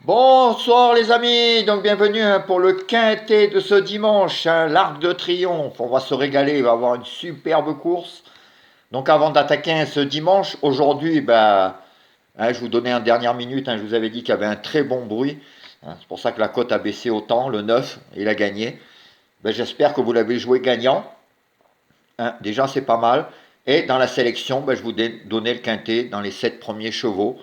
Bonsoir les amis, donc bienvenue pour le quintet de ce dimanche, l'Arc de Triomphe. On va se régaler, il va y avoir une superbe course. Donc avant d'attaquer ce dimanche, aujourd'hui, je vous donnais en dernière minute, je vous avais dit qu'il y avait un très bon bruit. C'est pour ça que la cote a baissé autant, le 9, il a gagné. J'espère que vous l'avez joué gagnant. Déjà c'est pas mal. Et dans la sélection, je vous donnais le quintet dans les 7 premiers chevaux.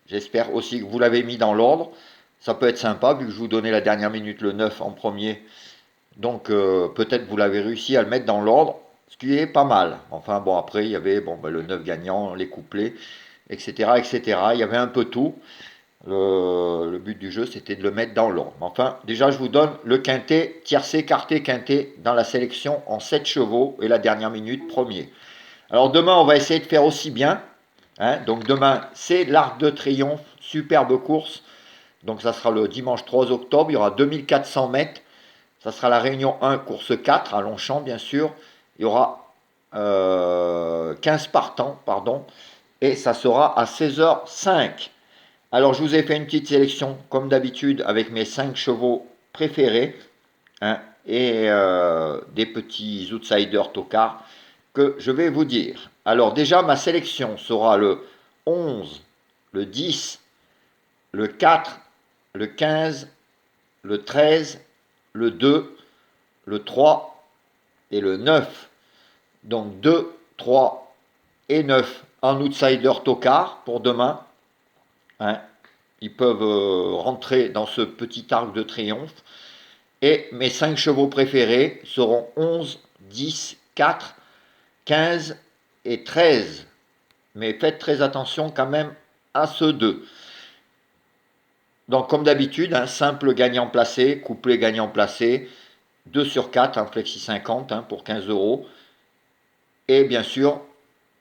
J'espère aussi que vous l'avez mis dans l'ordre. Ça peut être sympa vu que je vous donnais la dernière minute le 9 en premier. Donc peut-être vous l'avez réussi à le mettre dans l'ordre, ce qui est pas mal. Enfin bon, après il y avait le 9 gagnant, les couplets, etc., etc. Il y avait un peu tout. Le but du jeu c'était de le mettre dans l'ordre. Enfin déjà je vous donne le quintet, tiercé, quarté, quintet dans la sélection en 7 chevaux et la dernière minute premier. Alors demain on va essayer de faire aussi bien. Donc demain, c'est l'Arc de Triomphe, superbe course. Donc ça sera le dimanche 3 octobre, il y aura 2400 mètres. Ça sera la réunion 1, course 4, à Longchamp bien sûr. Il y aura 15 partants, pardon. Et ça sera à 16h05. Alors je vous ai fait une petite sélection, comme d'habitude, avec mes 5 chevaux préférés. Et des petits outsiders tocards que je vais vous dire. Alors déjà, ma sélection sera le 11, le 10, le 4, le 15, le 13, le 2, le 3 et le 9. Donc 2, 3 et 9 en outsider tocard pour demain. Ils peuvent rentrer dans ce petit arc de triomphe. Et mes 5 chevaux préférés seront 11, 10, 4, 15 et 13. Mais faites très attention quand même à ceux deux. Donc comme d'habitude, simple gagnant placé, couplet gagnant placé, 2 sur 4, flexi 50 pour 15 euros. Et bien sûr,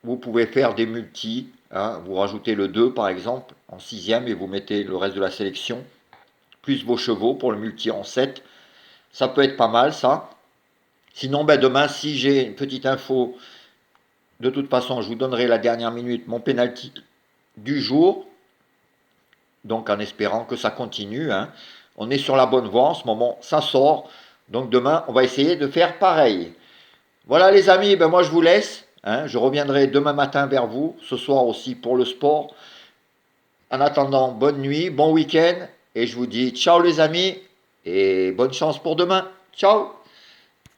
vous pouvez faire des multis. Vous rajoutez le 2 par exemple en sixième et vous mettez le reste de la sélection, plus vos chevaux pour le multi en 7. Ça peut être pas mal ça. Sinon, demain, si j'ai une petite info, de toute façon, je vous donnerai la dernière minute mon penalty du jour. Donc en espérant que ça continue. On est sur la bonne voie en ce moment, ça sort. Donc demain, on va essayer de faire pareil. Voilà les amis, moi je vous laisse. Je reviendrai demain matin vers vous, ce soir aussi pour le sport. En attendant, bonne nuit, bon week-end. Et je vous dis ciao les amis et bonne chance pour demain. Ciao.